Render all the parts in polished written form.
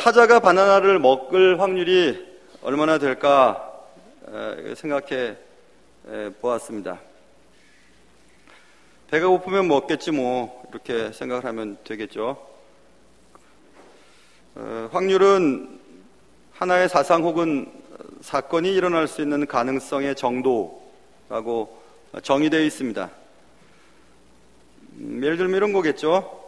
사자가 바나나를 먹을 확률이 얼마나 될까 생각해 보았습니다. 배가 고프면 먹겠지 뭐 이렇게 생각을 하면 되겠죠. 확률은 하나의 사상 혹은 사건이 일어날 수 있는 가능성의 정도라고 정의되어 있습니다. 예를 들면 이런 거겠죠.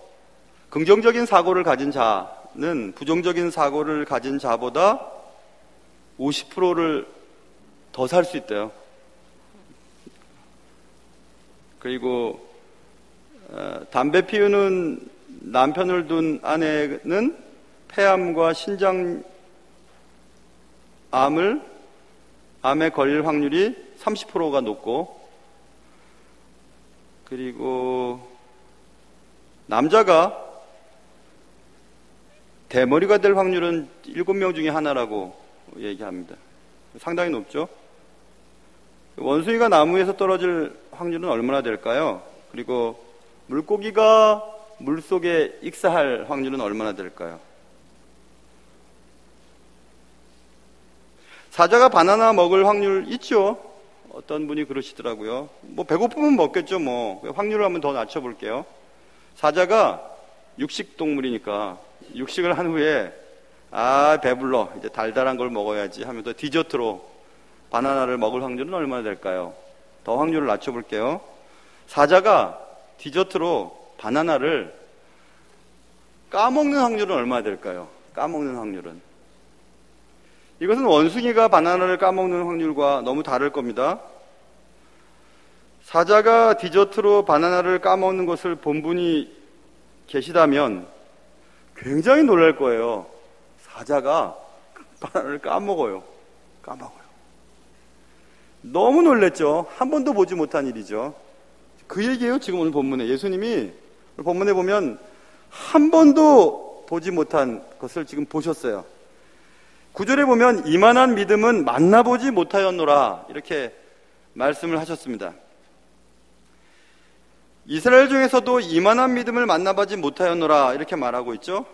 긍정적인 사고를 가진 자는 부정적인 사고를 가진 자보다 50%를 더 살 수 있대요. 그리고 담배 피우는 남편을 둔 아내는 폐암과 신장암에 걸릴 확률이 30%가 높고, 그리고 남자가 대머리가 될 확률은 7명 중에 하나라고 얘기합니다. 상당히 높죠. 원숭이가 나무에서 떨어질 확률은 얼마나 될까요? 그리고 물고기가 물속에 익사할 확률은 얼마나 될까요? 사자가 바나나 먹을 확률 있죠? 어떤 분이 그러시더라고요. 뭐 배고프면 먹겠죠 뭐. 확률을 한번 더 낮춰볼게요. 사자가 육식동물이니까 육식을 한 후에 배불러 이제 달달한 걸 먹어야지 하면서 디저트로 바나나를 먹을 확률은 얼마나 될까요? 더 확률을 낮춰볼게요. 사자가 디저트로 바나나를 까먹는 확률은 얼마나 될까요? 까먹는 확률은. 이것은 원숭이가 바나나를 까먹는 확률과 너무 다를 겁니다. 사자가 디저트로 바나나를 까먹는 것을 본 분이 계시다면 굉장히 놀랄 거예요. 사자가 바나나를 까먹어요. 너무 놀랬죠. 한 번도 보지 못한 일이죠. 그 얘기예요. 지금 오늘 본문에 예수님이 본문에 보면 한 번도 보지 못한 것을 지금 보셨어요. 9절에 보면 이만한 믿음은 만나보지 못하였노라 이렇게 말씀을 하셨습니다. 이스라엘 중에서도 이만한 믿음을 만나보지 못하였노라 이렇게 말하고 있죠.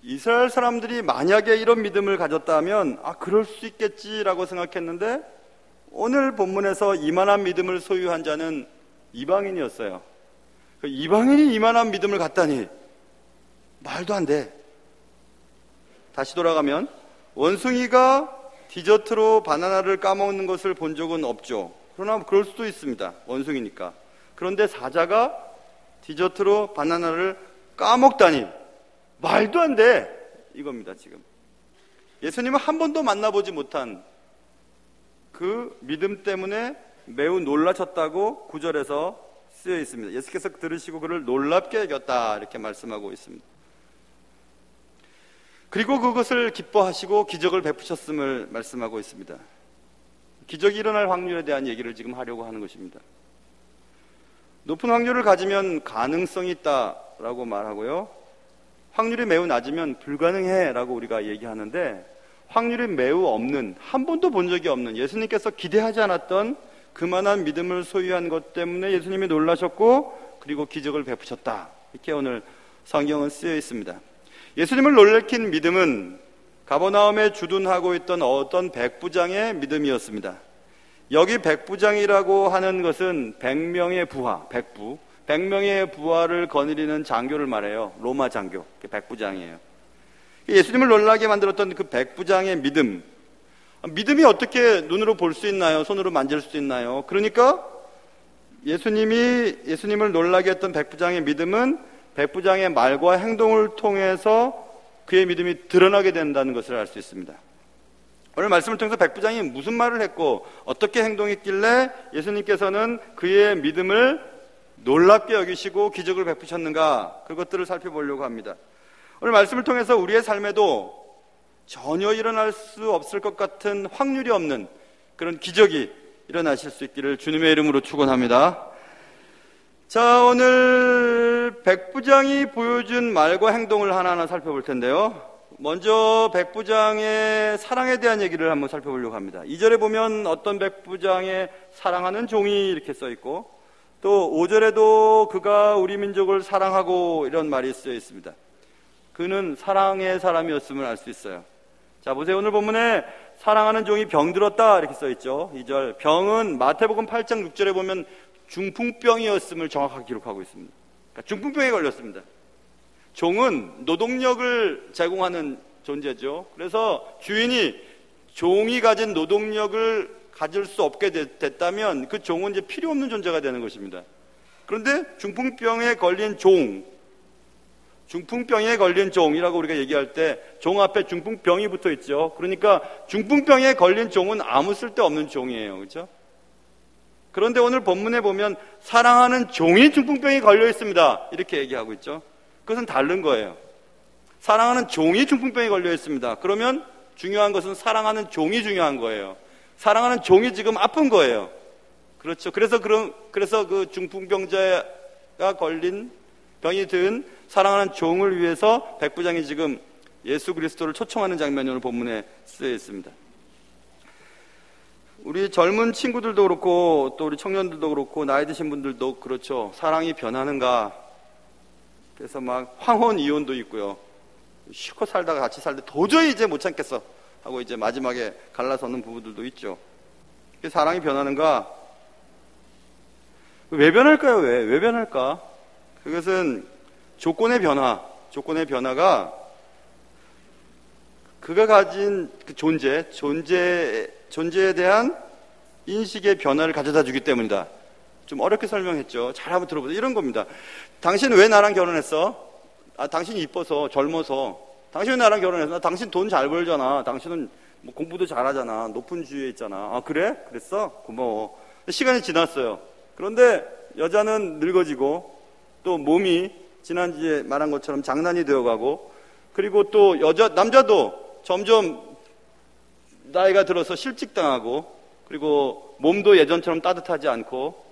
이스라엘 사람들이 만약에 이런 믿음을 가졌다면 그럴 수 있겠지라고 생각했는데, 오늘 본문에서 이만한 믿음을 소유한 자는 이방인이었어요. 이방인이 이만한 믿음을 갖다니 말도 안 돼. 다시 돌아가면 원숭이가 디저트로 바나나를 까먹는 것을 본 적은 없죠. 그러나 그럴 수도 있습니다. 원숭이니까. 그런데 사자가 디저트로 바나나를 까먹다니 말도 안 돼. 이겁니다. 지금 예수님은 한 번도 만나보지 못한 그 믿음 때문에 매우 놀라셨다고 9절에서 쓰여 있습니다. 예수께서 들으시고 그를 놀랍게 여겼다 이렇게 말씀하고 있습니다. 그리고 그것을 기뻐하시고 기적을 베푸셨음을 말씀하고 있습니다. 기적이 일어날 확률에 대한 얘기를 지금 하려고 하는 것입니다. 높은 확률을 가지면 가능성이 있다라고 말하고요, 확률이 매우 낮으면 불가능해 라고 우리가 얘기하는데, 확률이 매우 없는, 한 번도 본 적이 없는, 예수님께서 기대하지 않았던 그만한 믿음을 소유한 것 때문에 예수님이 놀라셨고 그리고 기적을 베푸셨다 이렇게 오늘 성경은 쓰여 있습니다. 예수님을 놀래킨 믿음은 가버나움에 주둔하고 있던 어떤 백부장의 믿음이었습니다. 여기 백부장이라고 하는 것은 100명의 부하, 100명의 부하를 거느리는 장교를 말해요. 로마 장교, 백부장이에요. 예수님을 놀라게 만들었던 그 백부장의 믿음이 어떻게 눈으로 볼 수 있나요? 손으로 만질 수 있나요? 그러니까 예수님을 놀라게 했던 백부장의 믿음은 백부장의 말과 행동을 통해서 그의 믿음이 드러나게 된다는 것을 알 수 있습니다. 오늘 말씀을 통해서 백부장이 무슨 말을 했고 어떻게 행동했길래 예수님께서는 그의 믿음을 놀랍게 여기시고 기적을 베푸셨는가, 그것들을 살펴보려고 합니다. 오늘 말씀을 통해서 우리의 삶에도 전혀 일어날 수 없을 것 같은 확률이 없는 그런 기적이 일어나실 수 있기를 주님의 이름으로 축원합니다. 자, 오늘 백부장이 보여준 말과 행동을 하나하나 살펴볼 텐데요. 먼저 백부장의 사랑에 대한 얘기를 한번 살펴보려고 합니다. 2절에 보면 어떤 백부장의 사랑하는 종이 이렇게 써 있고, 또 5절에도 그가 우리 민족을 사랑하고 이런 말이 쓰여 있습니다. 그는 사랑의 사람이었음을 알 수 있어요. 자, 보세요. 오늘 본문에 사랑하는 종이 병들었다 이렇게 써있죠. 2절. 병은 마태복음 8장 6절에 보면 중풍병이었음을 정확하게 기록하고 있습니다. 그러니까 중풍병에 걸렸습니다. 종은 노동력을 제공하는 존재죠. 그래서 주인이 종이 가진 노동력을 가질 수 없게 됐다면 그 종은 이제 필요 없는 존재가 되는 것입니다. 그런데 중풍병에 걸린 중풍병에 걸린 종이라고 우리가 얘기할 때 종 앞에 중풍병이 붙어 있죠. 그러니까 중풍병에 걸린 종은 아무 쓸데없는 종이에요. 그렇죠? 그런데 오늘 본문에 보면 사랑하는 종이 중풍병에 걸려 있습니다. 이렇게 얘기하고 있죠. 그것은 다른 거예요. 사랑하는 종이 중풍병에 걸려 있습니다. 그러면 중요한 것은 사랑하는 종이 중요한 거예요. 사랑하는 종이 지금 아픈 거예요. 그렇죠. 그래서 그 중풍병자가 걸린 병이 든 사랑하는 종을 위해서 백부장이 지금 예수 그리스도를 초청하는 장면이 오늘 본문에 쓰여 있습니다. 우리 젊은 친구들도 그렇고 또 우리 청년들도 그렇고 나이 드신 분들도 그렇죠. 사랑이 변하는가? 그래서 막 황혼 이혼도 있고요. 실컷 살다가 같이 살때 도저히 이제 못 참겠어 하고 이제 마지막에 갈라서는 부부들도 있죠. 사랑이 변하는가? 왜 변할까요? 왜 변할까? 그것은 조건의 변화가 그가 가진 그 존재에 대한 인식의 변화를 가져다 주기 때문이다. 좀 어렵게 설명했죠. 잘 한번 들어보세요. 이런 겁니다. 당신 왜 나랑 결혼했어? 당신이 이뻐서, 젊어서. 당신 왜 나랑 결혼했어? 당신 돈 잘 벌잖아. 당신은 뭐 공부도 잘하잖아. 높은 주위에 있잖아. 그래? 그랬어? 고마워. 시간이 지났어요. 그런데 여자는 늙어지고 또 몸이 지난주에 말한 것처럼 장난이 되어가고 그리고 또 남자도 점점 나이가 들어서 실직당하고 그리고 몸도 예전처럼 따뜻하지 않고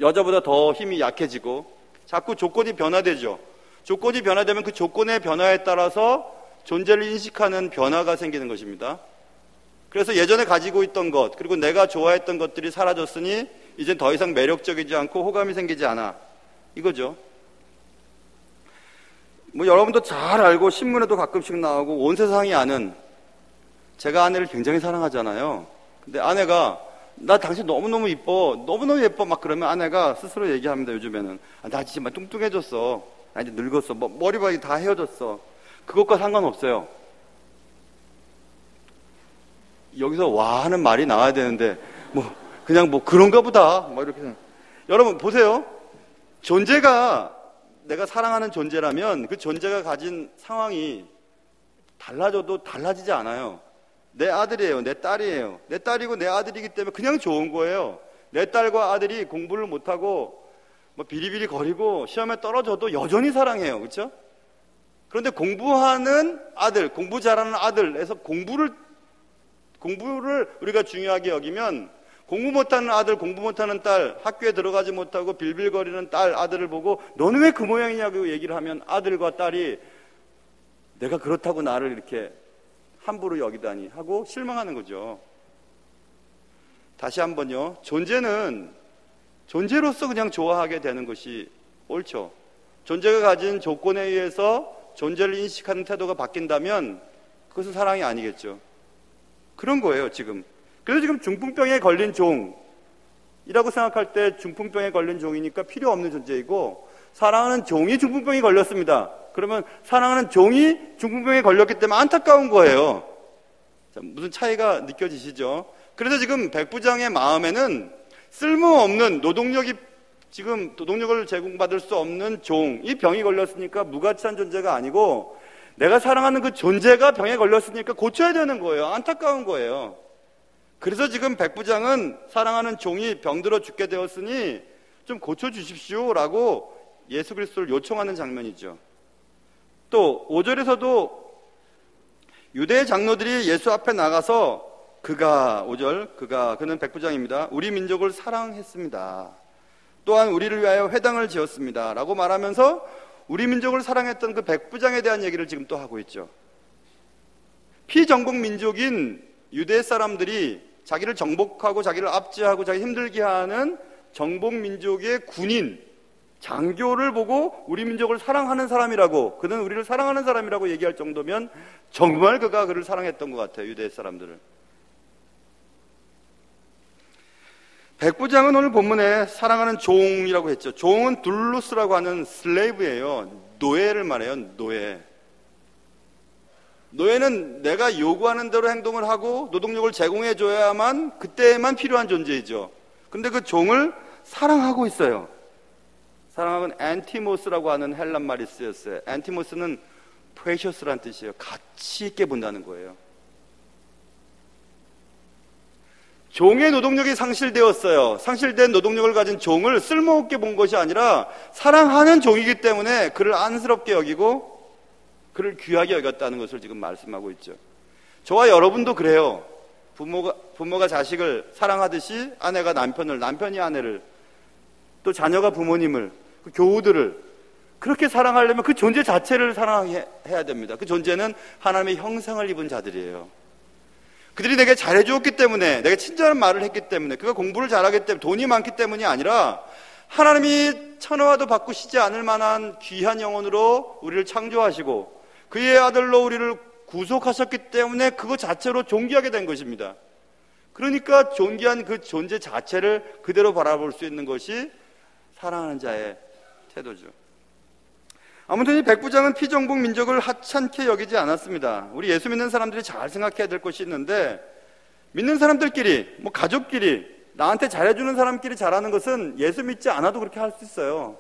여자보다 더 힘이 약해지고 자꾸 조건이 변화되죠. 조건이 변화되면 그 조건의 변화에 따라서 존재를 인식하는 변화가 생기는 것입니다. 그래서 예전에 가지고 있던 것 그리고 내가 좋아했던 것들이 사라졌으니 이제 더 이상 매력적이지 않고 호감이 생기지 않아. 이거죠. 뭐 여러분도 잘 알고 신문에도 가끔씩 나오고 온 세상이 아는 제가 아내를 굉장히 사랑하잖아요. 근데 아내가 나 당신 너무너무 이뻐 너무너무 예뻐 막 그러면 아내가 스스로 얘기합니다. 요즘에는 나 진짜 뚱뚱해졌어. 나 이제 늙었어. 머리박이 다 헤어졌어. 그것과 상관없어요. 여기서 와 하는 말이 나와야 되는데 그냥 그런가 보다 이렇게 여러분 보세요. 존재가 내가 사랑하는 존재라면 그 존재가 가진 상황이 달라져도 달라지지 않아요. 내 아들이에요. 내 딸이에요. 내 딸이고 내 아들이기 때문에 그냥 좋은 거예요. 내 딸과 아들이 공부를 못하고 비리비리 거리고 시험에 떨어져도 여전히 사랑해요. 그렇죠? 그런데 공부하는 아들, 공부 잘하는 아들에서 공부를 우리가 중요하게 여기면 공부 못하는 아들, 공부 못하는 딸, 학교에 들어가지 못하고 빌빌거리는 딸, 아들을 보고 너는 왜 그 모양이냐고 얘기를 하면 아들과 딸이 내가 그렇다고 나를 이렇게 함부로 여기다니 하고 실망하는 거죠. 다시 한번요. 존재는 존재로서 그냥 좋아하게 되는 것이 옳죠. 존재가 가진 조건에 의해서 존재를 인식하는 태도가 바뀐다면 그것은 사랑이 아니겠죠. 그런 거예요, 지금. 그래서 지금 중풍병에 걸린 종이라고 생각할 때 중풍병에 걸린 종이니까 필요 없는 존재이고 사랑하는 종이 중풍병에 걸렸습니다. 그러면 사랑하는 종이 중풍병에 걸렸기 때문에 안타까운 거예요. 자, 무슨 차이가 느껴지시죠? 그래서 지금 백부장의 마음에는 쓸모없는 지금 노동력을 제공받을 수 없는 종이 병이 걸렸으니까 무가치한 존재가 아니고 내가 사랑하는 그 존재가 병에 걸렸으니까 고쳐야 되는 거예요. 안타까운 거예요. 그래서 지금 백부장은 사랑하는 종이 병들어 죽게 되었으니 좀 고쳐주십시오 라고 예수 그리스도를 요청하는 장면이죠. 또 5절에서도 유대 장로들이 예수 앞에 나가서 그는 백부장입니다. 우리 민족을 사랑했습니다. 또한 우리를 위하여 회당을 지었습니다 라고 말하면서 우리 민족을 사랑했던 그 백부장에 대한 얘기를 지금 또 하고 있죠. 피정복 민족인 유대 사람들이 자기를 정복하고 자기를 압제하고 자기 힘들게 하는 정복 민족의 군인 장교를 보고 우리 민족을 사랑하는 사람이라고, 그는 우리를 사랑하는 사람이라고 얘기할 정도면 정말 그가 그를 사랑했던 것 같아요, 유대 사람들을. 백부장은 오늘 본문에 사랑하는 종이라고 했죠. 종은 둘루스라고 하는 슬레이브예요. 노예를 말해요. 노예는 내가 요구하는 대로 행동을 하고 노동력을 제공해 줘야만, 그때만 필요한 존재이죠. 근데 그 종을 사랑하고 있어요. 사랑하고는 엔티모스라고 하는 헬란 말이 쓰였어요. 엔티모스는 프레셔스란 뜻이에요. 가치 있게 본다는 거예요. 종의 노동력이 상실되었어요. 상실된 노동력을 가진 종을 쓸모없게 본 것이 아니라 사랑하는 종이기 때문에 그를 안쓰럽게 여기고 그를 귀하게 여겼다는 것을 지금 말씀하고 있죠. 저와 여러분도 그래요. 부모가 자식을 사랑하듯이 아내가 남편을, 남편이 아내를, 또 자녀가 부모님을, 그 교우들을 그렇게 사랑하려면 그 존재 자체를 사랑해야 됩니다. 그 존재는 하나님의 형상을 입은 자들이에요. 그들이 내게 잘해주었기 때문에, 내가 친절한 말을 했기 때문에, 그가 공부를 잘하기 때문에, 돈이 많기 때문이 아니라 하나님이 천하와도 바꾸시지 않을 만한 귀한 영혼으로 우리를 창조하시고 그의 아들로 우리를 구속하셨기 때문에 그것 자체로 존귀하게 된 것입니다. 그러니까 존귀한 그 존재 자체를 그대로 바라볼 수 있는 것이 사랑하는 자의 태도죠. 아무튼 이 백부장은 피정복 민족을 하찮게 여기지 않았습니다. 우리 예수 믿는 사람들이 잘 생각해야 될 것이 있는데, 믿는 사람들끼리, 가족끼리, 나한테 잘해주는 사람끼리 잘하는 것은 예수 믿지 않아도 그렇게 할 수 있어요.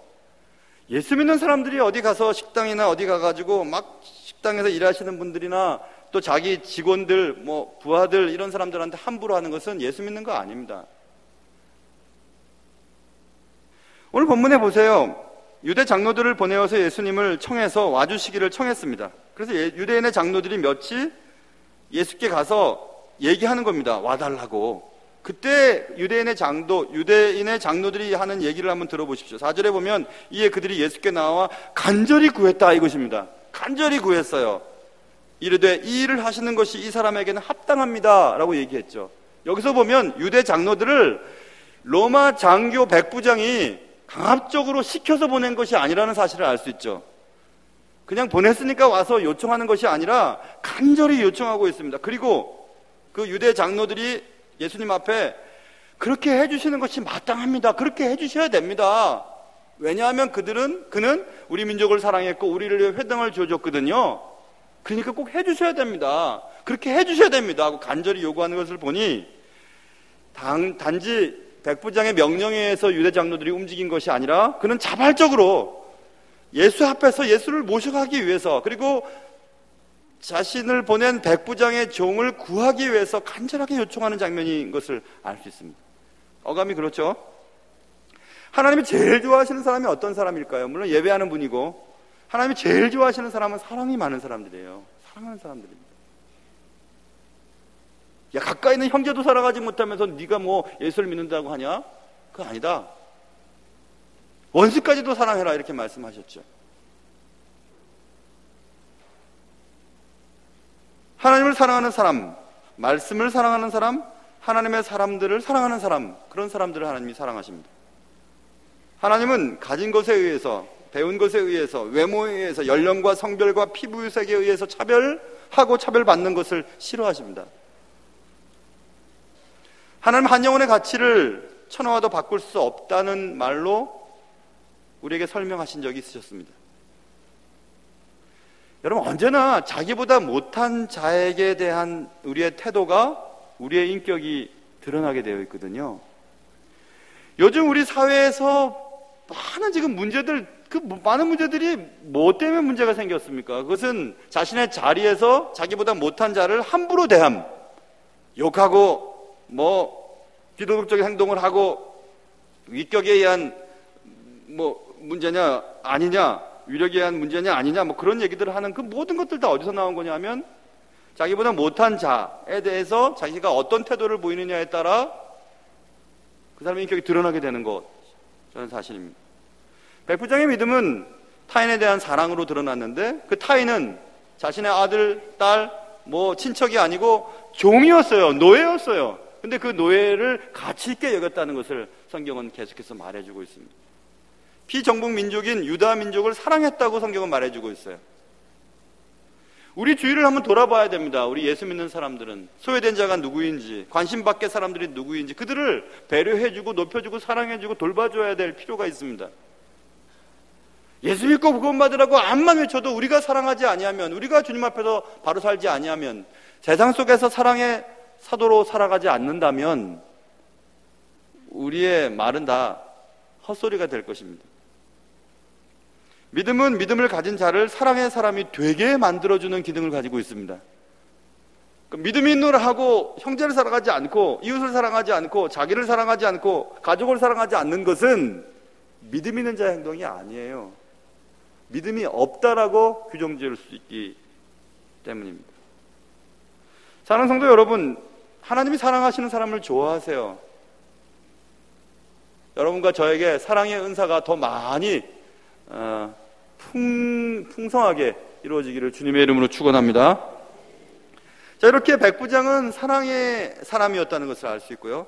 예수 믿는 사람들이 어디 가서 식당이나 어디 가가지고 막 식당에서 일하시는 분들이나 또 자기 직원들, 부하들 이런 사람들한테 함부로 하는 것은 예수 믿는 거 아닙니다. 오늘 본문에 보세요. 유대 장로들을 보내어서 예수님을 청해서 와주시기를 청했습니다. 그래서 유대인의 장로들이 몇이 예수께 가서 얘기하는 겁니다. 와달라고. 그때 유대인의 장로들이 하는 얘기를 한번 들어보십시오. 4절에 보면 이에 그들이 예수께 나와 간절히 구했다 이것입니다. 간절히 구했어요. 이르되 이 일을 하시는 것이 이 사람에게는 합당합니다 라고 얘기했죠. 여기서 보면 유대 장로들을 로마 장교 백부장이 강압적으로 시켜서 보낸 것이 아니라는 사실을 알 수 있죠. 그냥 보냈으니까 와서 요청하는 것이 아니라 간절히 요청하고 있습니다. 그리고 그 유대 장로들이 예수님 앞에 그렇게 해주시는 것이 마땅합니다. 그렇게 해주셔야 됩니다. 왜냐하면 그는 우리 민족을 사랑했고 우리를 위해 회당을 지어줬거든요. 그러니까 꼭 해주셔야 됩니다. 그렇게 해주셔야 됩니다 하고 간절히 요구하는 것을 보니 단지 백부장의 명령에 의해서 유대 장로들이 움직인 것이 아니라 그는 자발적으로 예수 앞에서 예수를 모셔가기 위해서, 그리고 자신을 보낸 백부장의 종을 구하기 위해서 간절하게 요청하는 장면인 것을 알 수 있습니다. 어감이 그렇죠? 하나님이 제일 좋아하시는 사람이 어떤 사람일까요? 물론 예배하는 분이고, 하나님이 제일 좋아하시는 사람은 사랑이 많은 사람들이에요. 사랑하는 사람들입니다. 야, 가까이 있는 형제도 살아가지 못하면서 네가 예수를 믿는다고 하냐? 그거 아니다. 원수까지도 사랑해라 이렇게 말씀하셨죠. 하나님을 사랑하는 사람, 말씀을 사랑하는 사람, 하나님의 사람들을 사랑하는 사람, 그런 사람들을 하나님이 사랑하십니다. 하나님은 가진 것에 의해서, 배운 것에 의해서, 외모에 의해서, 연령과 성별과 피부색에 의해서 차별하고 차별받는 것을 싫어하십니다. 하나님 한 영혼의 가치를 천하와도 바꿀 수 없다는 말로 우리에게 설명하신 적이 있으셨습니다. 여러분, 언제나 자기보다 못한 자에게 대한 우리의 태도가 우리의 인격이 드러나게 되어 있거든요. 요즘 우리 사회에서 많은 지금 문제들, 많은 문제들이 뭐 때문에 문제가 생겼습니까? 그것은 자신의 자리에서 자기보다 못한 자를 함부로 대함, 욕하고 비도덕적인 행동을 하고, 위격에 의한 문제냐 아니냐, 위력에 의한 문제냐 아니냐, 그런 얘기들을 하는 그 모든 것들 다 어디서 나온 거냐면 자기보다 못한 자에 대해서 자기가 어떤 태도를 보이느냐에 따라 그 사람의 인격이 드러나게 되는 것, 저는 사실입니다. 백부장의 믿음은 타인에 대한 사랑으로 드러났는데 그 타인은 자신의 아들, 딸, 친척이 아니고 종이었어요. 노예였어요. 근데 그 노예를 가치 있게 여겼다는 것을 성경은 계속해서 말해주고 있습니다. 피정복 민족인 유다 민족을 사랑했다고 성경은 말해주고 있어요. 우리 주위를 한번 돌아봐야 됩니다. 우리 예수 믿는 사람들은 소외된 자가 누구인지, 관심받게 사람들이 누구인지 그들을 배려해주고 높여주고 사랑해주고 돌봐줘야 될 필요가 있습니다. 예수 믿고 구원받으라고 암만 외쳐도 우리가 사랑하지 아니하면, 우리가 주님 앞에서 바로 살지 아니하면, 세상 속에서 사랑의 사도로 살아가지 않는다면 우리의 말은 다 헛소리가 될 것입니다. 믿음은 믿음을 가진 자를 사랑의 사람이 되게 만들어주는 기능을 가지고 있습니다. 믿음이 있노라 하고 형제를 사랑하지 않고 이웃을 사랑하지 않고 자기를 사랑하지 않고 가족을 사랑하지 않는 것은 믿음 있는 자의 행동이 아니에요. 믿음이 없다라고 규정 지을 수 있기 때문입니다. 사랑하는 성도 여러분, 하나님이 사랑하시는 사람을 좋아하세요. 여러분과 저에게 사랑의 은사가 더 많이 풍성하게 이루어지기를 주님의 이름으로 축원합니다. 자, 이렇게 백부장은 사랑의 사람이었다는 것을 알 수 있고요.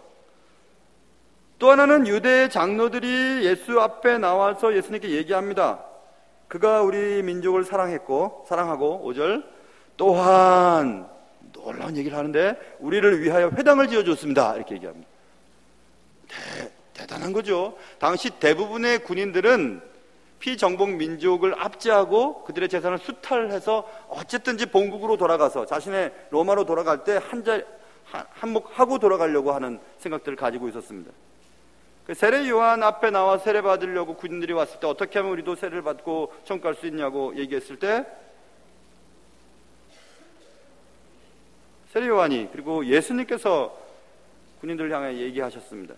또 하나는 유대 장로들이 예수 앞에 나와서 예수님께 얘기합니다. 그가 우리 민족을 사랑하고 5절 또한 놀라운 얘기를 하는데 우리를 위하여 회당을 지어줬습니다. 이렇게 얘기합니다. 대단한 거죠. 당시 대부분의 군인들은 피정복 민족을 압제하고 그들의 재산을 수탈해서 어쨌든지 본국으로 돌아가서 자신의 로마로 돌아갈 때 한몫하고 돌아가려고 하는 생각들을 가지고 있었습니다. 세례 요한 앞에 나와 세례 받으려고 군인들이 왔을 때 어떻게 하면 우리도 세례를 받고 천국갈 수 있냐고 얘기했을 때 세례 요한이 그리고 예수님께서 군인들을 향해 얘기하셨습니다.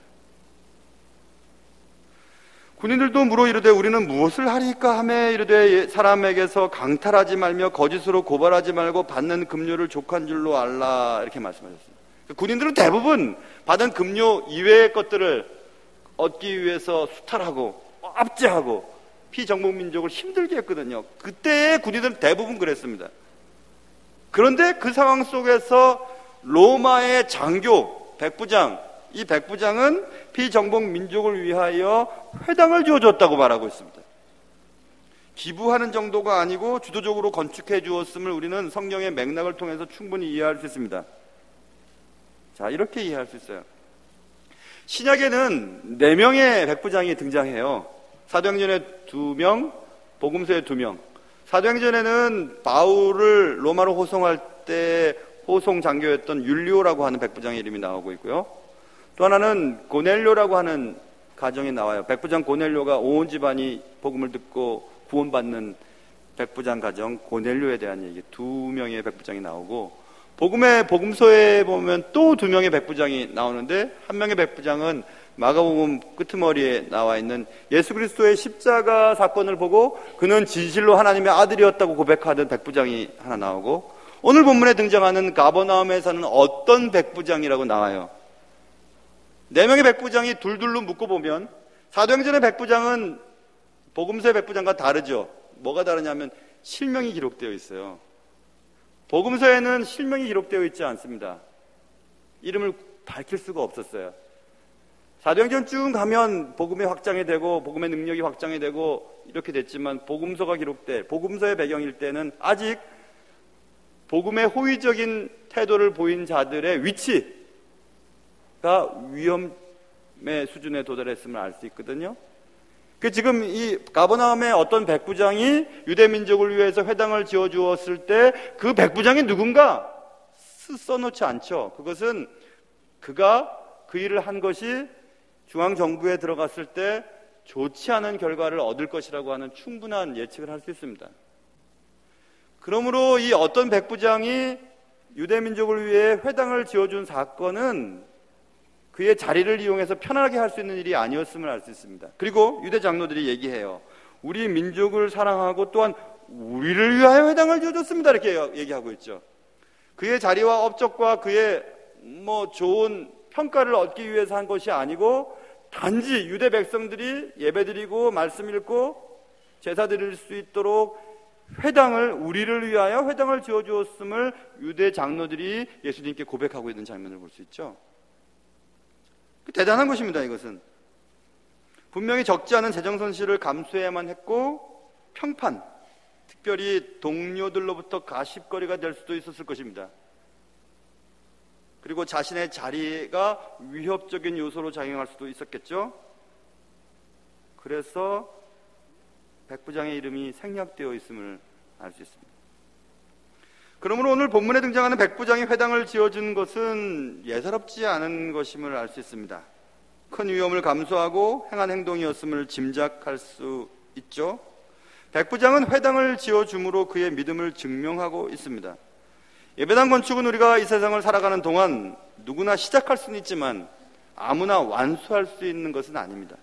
군인들도 물어 이르되 우리는 무엇을 하리까 하매 이르되 사람에게서 강탈하지 말며 거짓으로 고발하지 말고 받는 급료를 족한 줄로 알라 이렇게 말씀하셨습니다. 군인들은 대부분 받은 급료 이외의 것들을 얻기 위해서 수탈하고 압제하고 피정복 민족을 힘들게 했거든요. 그때의 군인들은 대부분 그랬습니다. 그런데 그 상황 속에서 로마의 장교 백부장, 이 백부장은 피정복 민족을 위하여 회당을 지어줬다고 말하고 있습니다. 기부하는 정도가 아니고 주도적으로 건축해 주었음을 우리는 성경의 맥락을 통해서 충분히 이해할 수 있습니다. 자, 이렇게 이해할 수 있어요. 신약에는 4명의 백부장이 등장해요. 사도행전에 2명, 복음서에 2명. 사도행전에는 바울을 로마로 호송할 때 호송 장교였던 율리오라고 하는 백부장의 이름이 나오고 있고요. 또 하나는 고넬료라고 하는 가정이 나와요. 백부장 고넬료가 온 집안이 복음을 듣고 구원받는 백부장 가정 고넬료에 대한 얘기 2명의 백부장이 나오고, 복음서에 보면 또 2명의 백부장이 나오는데, 한 명의 백부장은 마가복음 끄트머리에 나와 있는 예수 그리스도의 십자가 사건을 보고 그는 진실로 하나님의 아들이었다고 고백하던 백부장이 하나 나오고, 오늘 본문에 등장하는 가버나움에 사는 어떤 백부장이라고 나와요. 4명의 백부장이 둘둘로 묶어보면 사도행전의 백부장은 복음서의 백부장과 다르죠. 뭐가 다르냐면 실명이 기록되어 있어요. 복음서에는 실명이 기록되어 있지 않습니다. 이름을 밝힐 수가 없었어요. 사도행전 쭉 가면 복음의 확장이 되고 복음의 능력이 확장이 되고 이렇게 됐지만, 복음서가 기록돼 복음서의 배경일 때는 아직 복음의 호의적인 태도를 보인 자들의 위치가 위험의 수준에 도달했음을 알 수 있거든요. 지금 이 가버나움의 어떤 백부장이 유대민족을 위해서 회당을 지어주었을 때 그 백부장이 누군가 써놓지 않죠. 그것은 그가 그 일을 한 것이 중앙정부에 들어갔을 때 좋지 않은 결과를 얻을 것이라고 하는 충분한 예측을 할 수 있습니다. 그러므로 이 어떤 백부장이 유대민족을 위해 회당을 지어준 사건은 그의 자리를 이용해서 편하게 할 수 있는 일이 아니었음을 알 수 있습니다. 그리고 유대 장로들이 얘기해요. 우리 민족을 사랑하고 또한 우리를 위하여 회당을 지어줬습니다. 이렇게 얘기하고 있죠. 그의 자리와 업적과 그의 좋은 평가를 얻기 위해서 한 것이 아니고, 단지 유대 백성들이 예배드리고 말씀 읽고 제사 드릴 수 있도록 우리를 위하여 회당을 지어주었음을 유대 장로들이 예수님께 고백하고 있는 장면을 볼 수 있죠. 대단한 것입니다. 이것은 분명히 적지 않은 재정 손실을 감수해야만 했고 평판, 특별히 동료들로부터 가십거리가 될 수도 있었을 것입니다. 그리고 자신의 자리가 위협적인 요소로 작용할 수도 있었겠죠. 그래서 백부장의 이름이 생략되어 있음을 알 수 있습니다. 그러므로 오늘 본문에 등장하는 백부장이 회당을 지어준 것은 예사롭지 않은 것임을 알 수 있습니다. 큰 위험을 감수하고 행한 행동이었음을 짐작할 수 있죠. 백부장은 회당을 지어줌으로 그의 믿음을 증명하고 있습니다. 예배당 건축은 우리가 이 세상을 살아가는 동안 누구나 시작할 수는 있지만 아무나 완수할 수 있는 것은 아닙니다.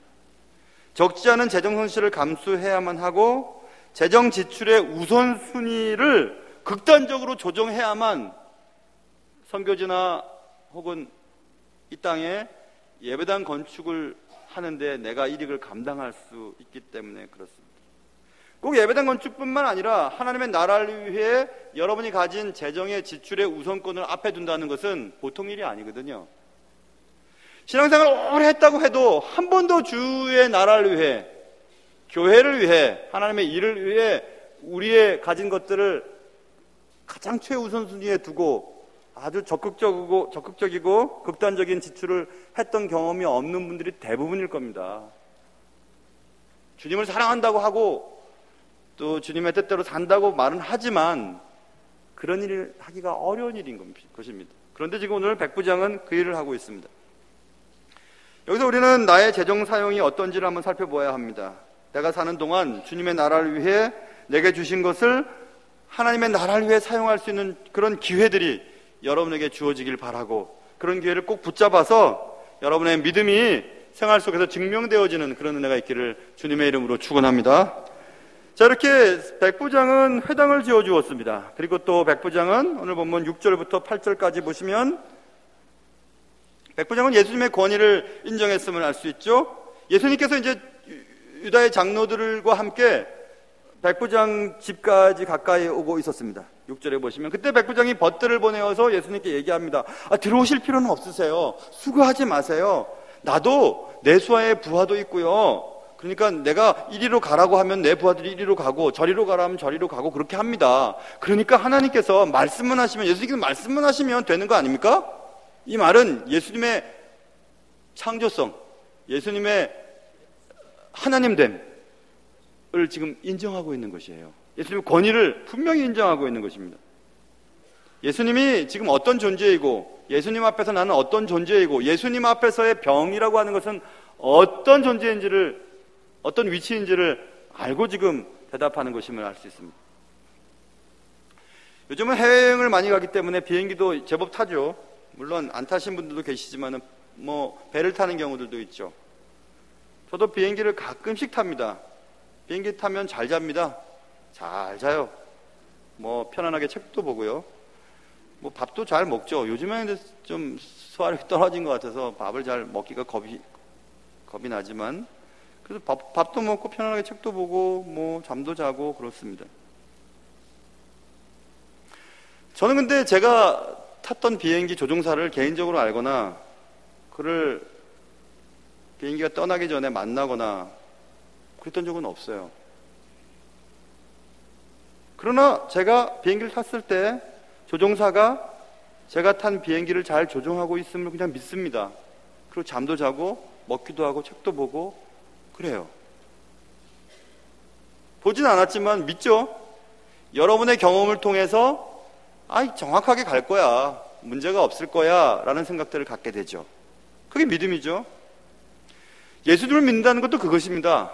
적지 않은 재정 손실을 감수해야만 하고 재정 지출의 우선순위를 극단적으로 조정해야만 선교지나 혹은 이 땅에 예배당 건축을 하는데 내가 이익을 감당할 수 있기 때문에 그렇습니다. 꼭 예배당 건축뿐만 아니라 하나님의 나라를 위해 여러분이 가진 재정의 지출의 우선권을 앞에 둔다는 것은 보통 일이 아니거든요. 신앙생활을 오래 했다고 해도 한 번도 주의 나라를 위해, 교회를 위해, 하나님의 일을 위해 우리의 가진 것들을 가장 최우선순위에 두고 아주 적극적이고 극단적인 지출을 했던 경험이 없는 분들이 대부분일 겁니다. 주님을 사랑한다고 하고 또 주님의 뜻대로 산다고 말은 하지만 그런 일을 하기가 어려운 일인 것입니다. 그런데 지금 오늘 백부장은 그 일을 하고 있습니다. 여기서 우리는 나의 재정 사용이 어떤지를 한번 살펴보아야 합니다. 내가 사는 동안 주님의 나라를 위해 내게 주신 것을 하나님의 나라를 위해 사용할 수 있는 그런 기회들이 여러분에게 주어지길 바라고, 그런 기회를 꼭 붙잡아서 여러분의 믿음이 생활 속에서 증명되어지는 그런 은혜가 있기를 주님의 이름으로 축원합니다. 자, 이렇게 백부장은 회당을 지어주었습니다. 그리고 또 백부장은 오늘 본문 6절부터 8절까지 보시면 백부장은 예수님의 권위를 인정했음을 알 수 있죠. 예수님께서 이제 유다의 장로들과 함께 백부장 집까지 가까이 오고 있었습니다. 6절에 보시면 그때 백부장이 벗들을 보내어서 예수님께 얘기합니다. 들어오실 필요는 없으세요. 수고하지 마세요. 나도 내 수하에 부하도 있고요. 그러니까 내가 이리로 가라고 하면 내 부하들이 이리로 가고 저리로 가라 하면 저리로 가고 그렇게 합니다. 그러니까 하나님께서 말씀만 하시면, 예수님께서 말씀만 하시면 되는 거 아닙니까? 이 말은 예수님의 창조성, 예수님의 하나님됨을 지금 인정하고 있는 것이에요. 예수님의 권위를 분명히 인정하고 있는 것입니다. 예수님이 지금 어떤 존재이고, 예수님 앞에서 나는 어떤 존재이고, 예수님 앞에서의 병이라고 하는 것은 어떤 존재인지를, 어떤 위치인지를 알고 지금 대답하는 것임을 알 수 있습니다. 요즘은 해외여행을 많이 가기 때문에 비행기도 제법 타죠. 물론 안 타신 분들도 계시지만 배를 타는 경우들도 있죠. 저도 비행기를 가끔씩 탑니다. 비행기 타면 잘 잡니다. 잘 자요. 편안하게 책도 보고요. 밥도 잘 먹죠. 요즘에는 좀 소화력이 떨어진 것 같아서 밥을 잘 먹기가 겁이 나지만, 그래서 밥도 먹고 편안하게 책도 보고 잠도 자고 그렇습니다. 저는 근데 제가 탔던 비행기 조종사를 개인적으로 알거나 그를 비행기가 떠나기 전에 만나거나 그랬던 적은 없어요. 그러나 제가 비행기를 탔을 때 조종사가 제가 탄 비행기를 잘 조종하고 있음을 그냥 믿습니다. 그리고 잠도 자고 먹기도 하고 책도 보고 그래요. 보진 않았지만 믿죠. 여러분의 경험을 통해서 정확하게 갈 거야, 문제가 없을 거야 라는 생각들을 갖게 되죠. 그게 믿음이죠. 예수님을 믿는다는 것도 그것입니다.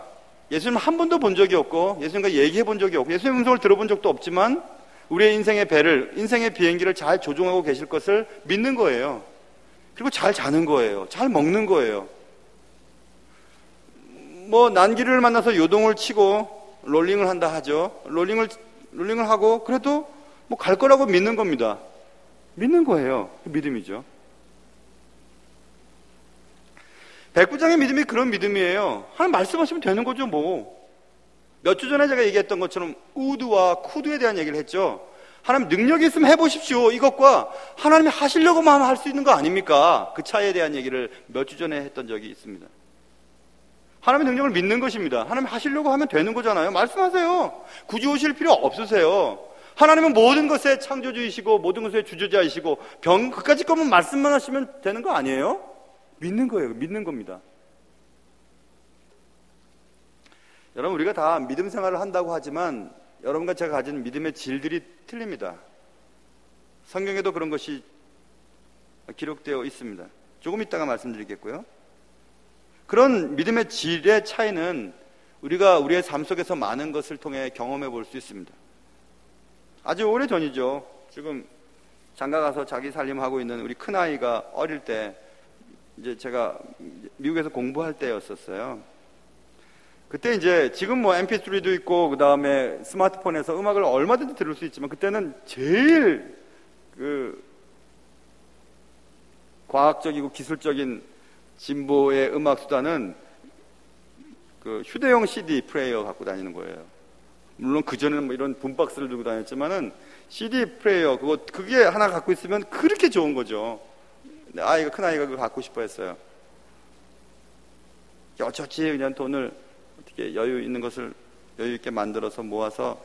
예수님을 한 번도 본 적이 없고 예수님과 얘기해 본 적이 없고 예수님의 음성을 들어본 적도 없지만 우리의 인생의 배를, 인생의 비행기를 잘 조종하고 계실 것을 믿는 거예요. 그리고 잘 자는 거예요. 잘 먹는 거예요. 난기를 만나서 요동을 치고 롤링을 한다 하죠. 롤링을 하고 그래도 갈 거라고 믿는 겁니다. 믿는 거예요. 믿음이죠. 백부장의 믿음이 그런 믿음이에요. 하나님 말씀하시면 되는 거죠. 몇 주 전에 제가 얘기했던 것처럼 우드와 쿠드에 대한 얘기를 했죠. 하나님 능력이 있으면 해보십시오. 이것과 하나님이 하시려고만 할 수 있는 거 아닙니까? 그 차이에 대한 얘기를 몇 주 전에 했던 적이 있습니다. 하나님의 능력을 믿는 것입니다. 하나님 하시려고 하면 되는 거잖아요. 말씀하세요. 굳이 오실 필요 없으세요. 하나님은 모든 것의 창조주이시고 모든 것의 주저자이시고 그까지 거면 말씀만 하시면 되는 거 아니에요? 믿는 거예요. 믿는 겁니다. 여러분, 우리가 다 믿음 생활을 한다고 하지만 여러분과 제가 가진 믿음의 질들이 틀립니다. 성경에도 그런 것이 기록되어 있습니다. 조금 이따가 말씀드리겠고요. 그런 믿음의 질의 차이는 우리가 우리의 삶 속에서 많은 것을 통해 경험해 볼 수 있습니다. 아주 오래 전이죠. 지금 장가 가서 자기 살림하고 있는 우리 큰아이가 어릴 때 이제 제가 미국에서 공부할 때였었어요. 그때 이제 지금 뭐 MP3도 있고 그 다음에 스마트폰에서 음악을 얼마든지 들을 수 있지만 그때는 제일 그 과학적이고 기술적인 진보의 음악 수단은 그 휴대용 CD 플레이어 갖고 다니는 거예요. 물론 그전에는 뭐 이런 붐박스를 들고 다녔지만은 CD 플레이어 그게 하나 갖고 있으면 그렇게 좋은 거죠. 큰 아이가 그걸 갖고 싶어 했어요. 어쩌지 그냥 돈을 어떻게 여유 있는 것을 여유 있게 만들어서 모아서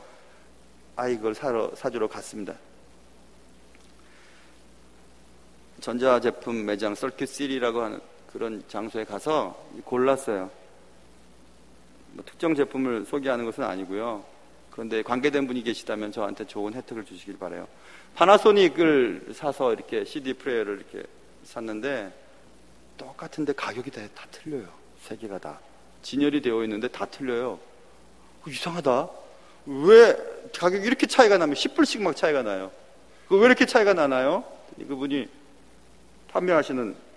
아이 그걸 사주러 갔습니다. 전자제품 매장 서큐시티라고 하는 그런 장소에 가서 골랐어요. 뭐 특정 제품을 소개하는 것은 아니고요. 그런데 관계된 분이 계시다면 저한테 좋은 혜택을 주시길 바라요. 파나소닉을 사서 이렇게 CD 플레이어를 이렇게 샀는데 똑같은데 가격이 다 틀려요. 세 개가 다 진열이 되어 있는데 다 틀려요. 이상하다. 왜 가격이 이렇게 차이가 나면 10불씩 막 차이가 나요. 왜 이렇게 차이가 나나요? 그분이 판매하시는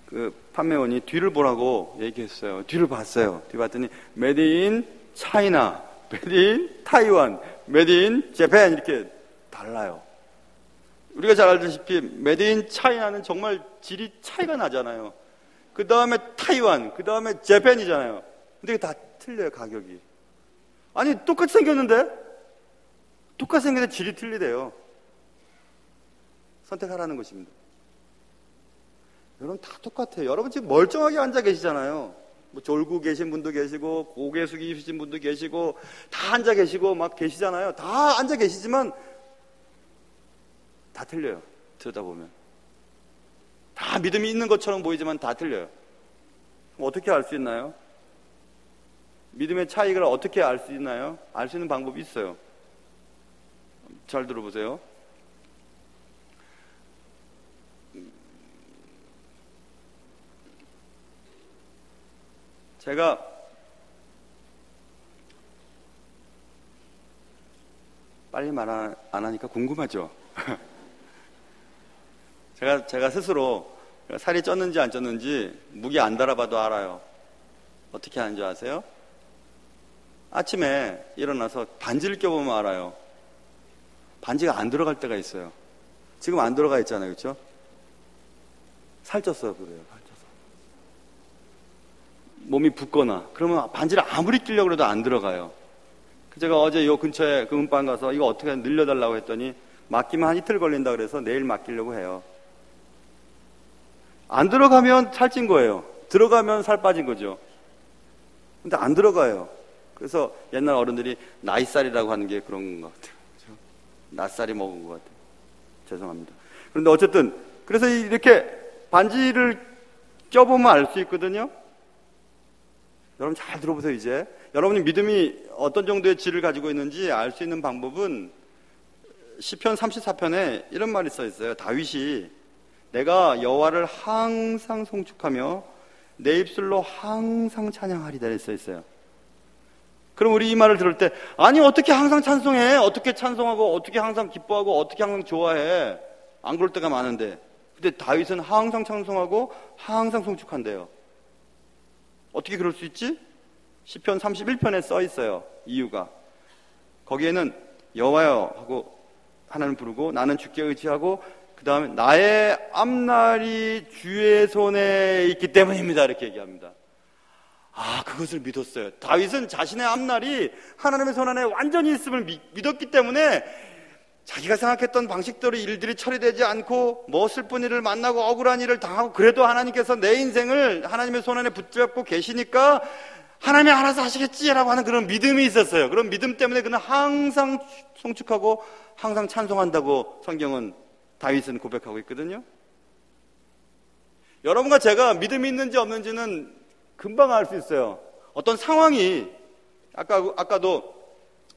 그 판매원이 뒤를 보라고 얘기했어요. 뒤를 봤어요. 뒤 봤더니 메드 인 차이나, 메드 인 타이완, 메드 인 재팬 이렇게 달라요. 우리가 잘 알다시피 메드 인 차이나는 정말 질이 차이가 나잖아요. 그 다음에 타이완, 그 다음에 재팬이잖아요. 근데 다 틀려요, 가격이. 아니, 똑같이 생겼는데 질이 틀리대요. 선택하라는 것입니다. 여러분 다 똑같아요. 여러분 지금 멀쩡하게 앉아 계시잖아요. 뭐 졸고 계신 분도 계시고 고개 숙이신 분도 계시고 다 앉아 계시고 막 계시잖아요. 다 앉아 계시지만 다 틀려요. 들여다보면 다 믿음이 있는 것처럼 보이지만 다 틀려요. 어떻게 알 수 있나요? 믿음의 차이를 어떻게 알 수 있나요? 알 수 있는 방법이 있어요. 잘 들어보세요. 제가 빨리 말 안 하니까 궁금하죠? 제가 스스로 살이 쪘는지 안 쪘는지 무게 안 달아봐도 알아요. 어떻게 하는 줄 아세요? 아침에 일어나서 반지를 껴보면 알아요. 반지가 안 들어갈 때가 있어요. 지금 안 들어가 있잖아요. 그렇죠? 살쪄서 그래요. 몸이 붓거나 그러면 반지를 아무리 끼려고 해도 안 들어가요. 제가 어제 요 근처에 그 음반 가서 이거 어떻게 늘려달라고 했더니 맡기면 한 이틀 걸린다 그래서 내일 맡기려고 해요. 안 들어가면 살찐 거예요. 들어가면 살 빠진 거죠. 근데 안 들어가요. 그래서 옛날 어른들이 나이살이라고 하는 게 그런 것 같아요. 그렇죠? 낫살이 먹은 것 같아요. 죄송합니다. 그런데 어쨌든 그래서 이렇게 반지를 껴보면 알 수 있거든요. 여러분 잘 들어보세요. 이제 여러분이 믿음이 어떤 정도의 질을 가지고 있는지 알 수 있는 방법은 시편 34편에 이런 말이 써 있어요. 다윗이 내가 여호와를 항상 송축하며 내 입술로 항상 찬양하리다 이렇게 써 있어요. 그럼 우리 이 말을 들을 때 아니 어떻게 항상 찬송해? 어떻게 찬송하고 어떻게 항상 기뻐하고 어떻게 항상 좋아해? 안 그럴 때가 많은데 근데 다윗은 항상 찬송하고 항상 송축한대요. 어떻게 그럴 수 있지? 시편 31편에 써 있어요. 이유가 거기에는 여호와여 하고 하나님을 부르고 나는 주께 의지하고 그 다음에 나의 앞날이 주의 손에 있기 때문입니다 이렇게 얘기합니다. 그것을 믿었어요. 다윗은 자신의 앞날이 하나님의 손 안에 완전히 있음을 믿었기 때문에 자기가 생각했던 방식대로 일들이 처리되지 않고 뭐 슬픈 일을 만나고 억울한 일을 당하고 그래도 하나님께서 내 인생을 하나님의 손 안에 붙잡고 계시니까 하나님이 알아서 하시겠지라고 하는 그런 믿음이 있었어요. 그런 믿음 때문에 그는 항상 송축하고 항상 찬송한다고 성경은 다윗은 고백하고 있거든요. 여러분과 제가 믿음이 있는지 없는지는 금방 알 수 있어요. 어떤 상황이 아까도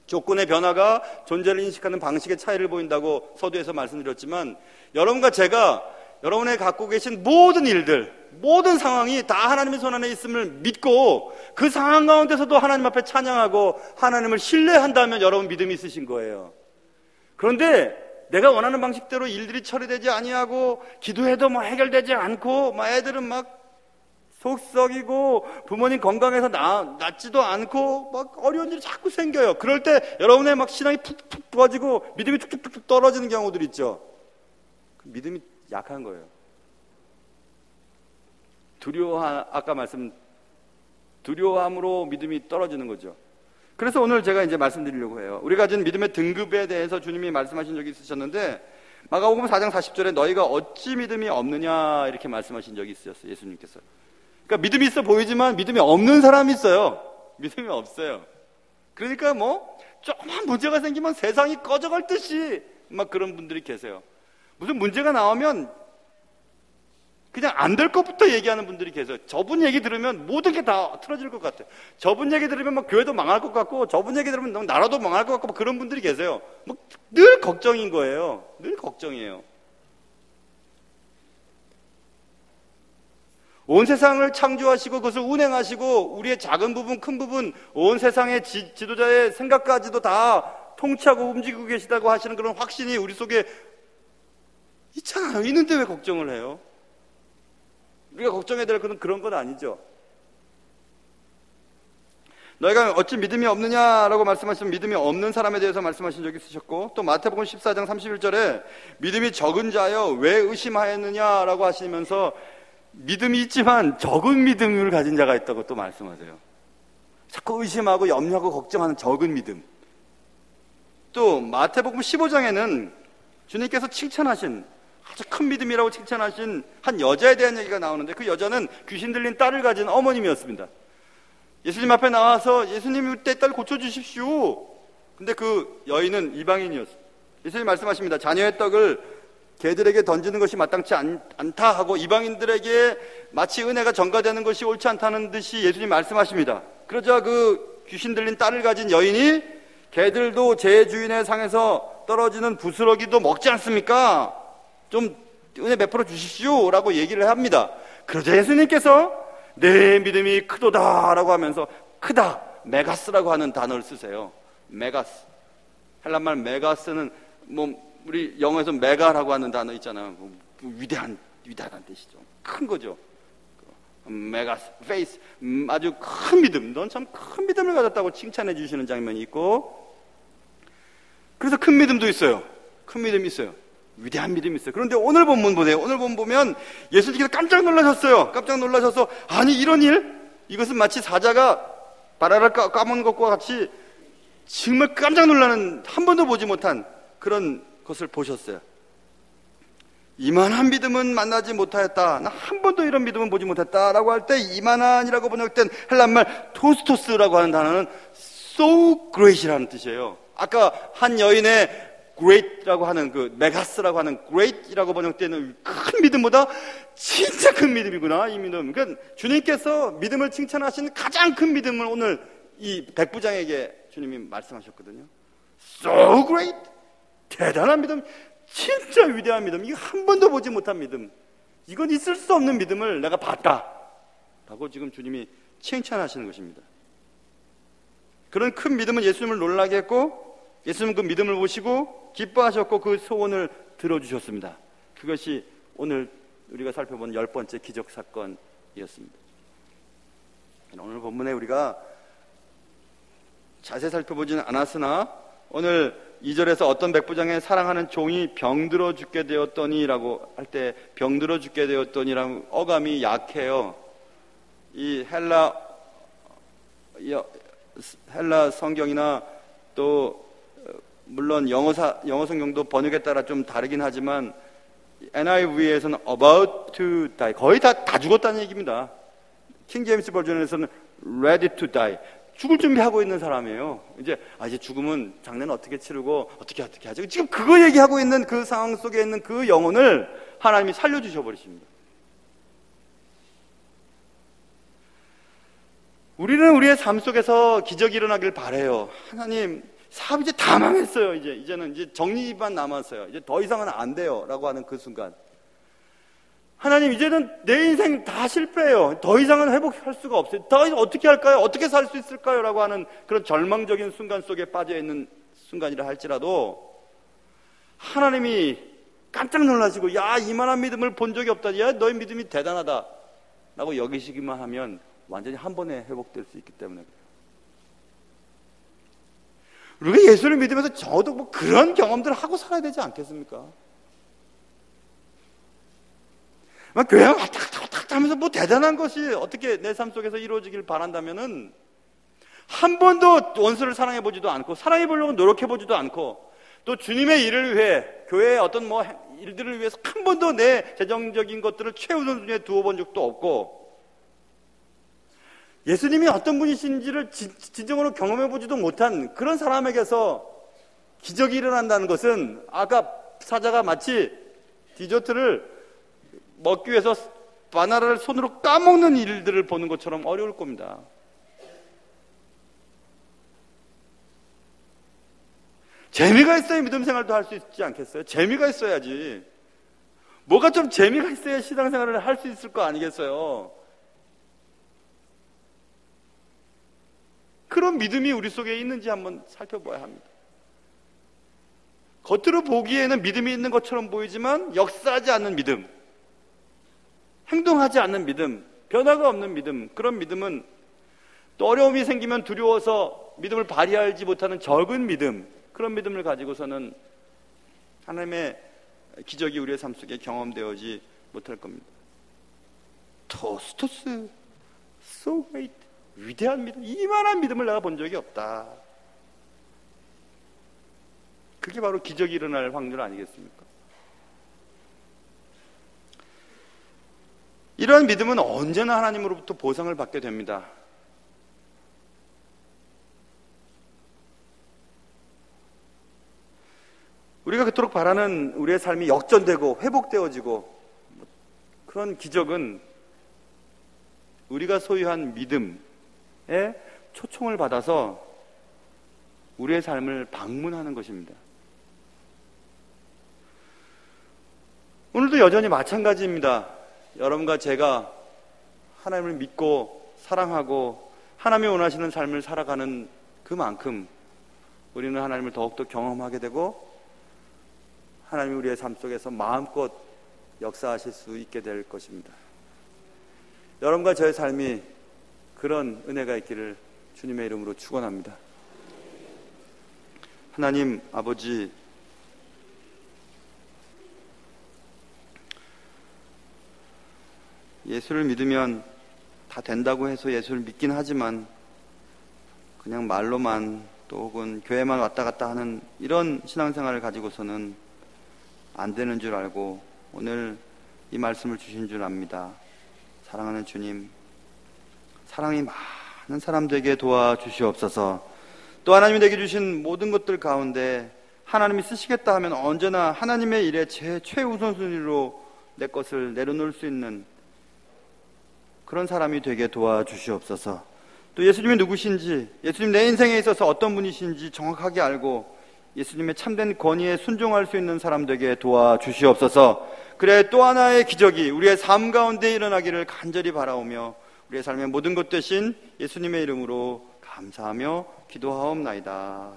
조건의 변화가 존재를 인식하는 방식의 차이를 보인다고 서두에서 말씀드렸지만 여러분과 제가 여러분의 갖고 계신 모든 일들, 모든 상황이 다 하나님의 손 안에 있음을 믿고 그 상황 가운데서도 하나님 앞에 찬양하고 하나님을 신뢰한다면 여러분 믿음이 있으신 거예요. 그런데 내가 원하는 방식대로 일들이 처리되지 아니하고 기도해도 뭐 해결되지 않고 막 애들은 막 속 썩이고 부모님 건강해서 낫지도 않고 막 어려운 일이 자꾸 생겨요. 그럴 때 여러분의 막 신앙이 푹푹 부어지고 믿음이 툭툭툭 떨어지는 경우들 있죠. 그 믿음이 약한 거예요. 두려워함으로 믿음이 떨어지는 거죠. 그래서 오늘 제가 이제 말씀드리려고 해요. 우리가 가진 믿음의 등급에 대해서 주님이 말씀하신 적이 있으셨는데 마가복음 4장 40절에 너희가 어찌 믿음이 없느냐 이렇게 말씀하신 적이 있으셨어요. 예수님께서. 그러니까 믿음이 있어 보이지만 믿음이 없는 사람이 있어요. 믿음이 없어요. 그러니까 뭐 조그만 문제가 생기면 세상이 꺼져갈 듯이 막 그런 분들이 계세요. 무슨 문제가 나오면 그냥 안 될 것부터 얘기하는 분들이 계세요. 저분 얘기 들으면 모든 게 다 틀어질 것 같아요. 저분 얘기 들으면 막 교회도 망할 것 같고 저분 얘기 들으면 나라도 망할 것 같고 막 그런 분들이 계세요. 뭐 늘 걱정인 거예요. 늘 걱정이에요. 온 세상을 창조하시고 그것을 운행하시고 우리의 작은 부분 큰 부분 온 세상의 지도자의 생각까지도 다 통치하고 움직이고 계시다고 하시는 그런 확신이 우리 속에 있잖아요. 있는데 왜 걱정을 해요? 우리가 걱정해야 될 그런 건 아니죠. 너희가 어찌 믿음이 없느냐라고 말씀하시면 믿음이 없는 사람에 대해서 말씀하신 적이 있으셨고 또 마태복음 14장 31절에 믿음이 적은 자여 왜 의심하였느냐라고 하시면서 믿음이 있지만 적은 믿음을 가진 자가 있다고 또 말씀하세요. 자꾸 의심하고 염려하고 걱정하는 적은 믿음. 또 마태복음 15장에는 주님께서 칭찬하신 아주 큰 믿음이라고 칭찬하신 한 여자에 대한 얘기가 나오는데 그 여자는 귀신 들린 딸을 가진 어머님이었습니다. 예수님 앞에 나와서 예수님 내 딸 고쳐주십시오. 근데 그 여인은 이방인이었어요. 예수님 말씀하십니다. 자녀의 떡을 개들에게 던지는 것이 마땅치 않다 하고 이방인들에게 마치 은혜가 전가되는 것이 옳지 않다는 듯이 예수님 말씀하십니다. 그러자 그 귀신 들린 딸을 가진 여인이 개들도 제 주인의 상에서 떨어지는 부스러기도 먹지 않습니까? 좀 은혜 베풀어 주십시오 라고 얘기를 합니다. 그러자 예수님께서 내 믿음이 크도다 라고 하면서 크다, 메가스라고 하는 단어를 쓰세요. 메가스. 헬란말 메가스는 뭐 우리 영어에서 메가라고 하는 단어 있잖아요. 위대한 뜻이죠. 큰 거죠. 메가스, 페이스, 아주 큰 믿음. 넌 참 큰 믿음을 가졌다고 칭찬해 주시는 장면이 있고 그래서 큰 믿음도 있어요. 큰 믿음이 있어요. 위대한 믿음이 있어요. 그런데 오늘 본문 보세요. 오늘 본문 보면 예수님께서 깜짝 놀라셨어요. 깜짝 놀라셔서 아니 이런 일? 이것은 마치 사자가 바라를 까먹는 것과 같이 정말 깜짝 놀라는 한 번도 보지 못한 그런 것을 보셨어요. 이만한 믿음은 만나지 못하였다. 나 한 번도 이런 믿음은 보지 못했다라고 할 때 이만한이라고 번역된 헬란말 토스토스라고 하는 단어는 so great이라는 뜻이에요. 아까 한 여인의 great라고 하는 그 메가스라고 하는 great이라고 번역되는 큰 믿음보다 진짜 큰 믿음이구나 이 믿음. 그러니까 주님께서 믿음을 칭찬하신 가장 큰 믿음을 오늘 이 백부장에게 주님이 말씀하셨거든요. So great, 대단한 믿음, 진짜 위대한 믿음, 이거 한 번도 보지 못한 믿음, 이건 있을 수 없는 믿음을 내가 봤다 라고 지금 주님이 칭찬하시는 것입니다. 그런 큰 믿음은 예수님을 놀라게 했고 예수님은 그 믿음을 보시고 기뻐하셨고 그 소원을 들어주셨습니다. 그것이 오늘 우리가 살펴본 10번째 기적사건이었습니다. 오늘 본문에 우리가 자세히 살펴보지는 않았으나 오늘 2절에서 어떤 백부장의 사랑하는 종이 병들어 죽게 되었더니 라고 할 때 병들어 죽게 되었더니라는 어감이 약해요. 이 헬라 성경이나 또 물론 영어 성경도 번역에 따라 좀 다르긴 하지만 NIV에서는 about to die, 거의 다 죽었다는 얘기입니다. 킹 제임스 버전에서는 ready to die, 죽을 준비하고 있는 사람이에요. 이제 죽으면 장례는 어떻게 치르고 어떻게 하죠. 지금 그거 얘기하고 있는 그 상황 속에 있는 그 영혼을 하나님이 살려주셔 버리십니다. 우리는 우리의 삶 속에서 기적이 일어나길 바라요. 하나님, 사업 이제 다 망했어요. 이제는 정리만 남았어요. 이제 더 이상은 안 돼요. 라고 하는 그 순간. 하나님, 이제는 내 인생 다 실패해요. 더 이상은 회복할 수가 없어요. 더 이상 어떻게 할까요? 어떻게 살 수 있을까요? 라고 하는 그런 절망적인 순간 속에 빠져 있는 순간이라 할지라도 하나님이 깜짝 놀라시고, 야, 이만한 믿음을 본 적이 없다. 야, 너의 믿음이 대단하다. 라고 여기시기만 하면 완전히 한 번에 회복될 수 있기 때문에 그래요. 우리가 예수를 믿으면서 저도 뭐 그런 경험들을 하고 살아야 되지 않겠습니까? 막 교회 왔다 갔다 하면서 뭐 대단한 것이 어떻게 내 삶 속에서 이루어지길 바란다면은 한 번도 원수를 사랑해 보지도 않고 사랑해 보려고 노력해 보지도 않고 또 주님의 일을 위해 교회의 어떤 뭐 일들을 위해서 한 번도 내 재정적인 것들을 최우선순위에 두어 본 적도 없고 예수님이 어떤 분이신지를 진정으로 경험해 보지도 못한 그런 사람에게서 기적이 일어난다는 것은 아까 사자가 마치 디저트를 먹기 위해서 바나나를 손으로 까먹는 일들을 보는 것처럼 어려울 겁니다. 재미가 있어야 믿음 생활도 할 수 있지 않겠어요? 재미가 있어야지. 뭐가 좀 재미가 있어야 신앙생활을 할 수 있을 거 아니겠어요? 그런 믿음이 우리 속에 있는지 한번 살펴봐야 합니다. 겉으로 보기에는 믿음이 있는 것처럼 보이지만 역사하지 않는 믿음, 행동하지 않는 믿음, 변화가 없는 믿음, 그런 믿음은 또 어려움이 생기면 두려워서 믿음을 발휘하지 못하는 적은 믿음, 그런 믿음을 가지고서는 하나님의 기적이 우리의 삶 속에 경험되어지 못할 겁니다. 토스토스, so great, 위대한 믿음, 이만한 믿음을 내가 본 적이 없다. 그게 바로 기적이 일어날 확률 아니겠습니까? 이러한 믿음은 언제나 하나님으로부터 보상을 받게 됩니다. 우리가 그토록 바라는 우리의 삶이 역전되고 회복되어지고 그런 기적은 우리가 소유한 믿음에 초청을 받아서 우리의 삶을 방문하는 것입니다. 오늘도 여전히 마찬가지입니다. 여러분과 제가 하나님을 믿고 사랑하고 하나님이 원하시는 삶을 살아가는 그만큼 우리는 하나님을 더욱더 경험하게 되고 하나님이 우리의 삶 속에서 마음껏 역사하실 수 있게 될 것입니다. 여러분과 저의 삶이 그런 은혜가 있기를 주님의 이름으로 축원합니다. 하나님 아버지, 예수를 믿으면 다 된다고 해서 예수를 믿긴 하지만 그냥 말로만 또 혹은 교회만 왔다 갔다 하는 이런 신앙생활을 가지고서는 안 되는 줄 알고 오늘 이 말씀을 주신 줄 압니다. 사랑하는 주님, 사랑이 많은 사람들에게 도와주시옵소서. 또 하나님이 내게 주신 모든 것들 가운데 하나님이 쓰시겠다 하면 언제나 하나님의 일에 제 최우선순위로 내 것을 내려놓을 수 있는 그런 사람이 되게 도와주시옵소서. 또 예수님이 누구신지, 예수님 내 인생에 있어서 어떤 분이신지 정확하게 알고 예수님의 참된 권위에 순종할 수 있는 사람 되게 도와주시옵소서. 그래 또 하나의 기적이 우리의 삶 가운데 일어나기를 간절히 바라오며 우리의 삶의 모든 것 되신 예수님의 이름으로 감사하며 기도하옵나이다.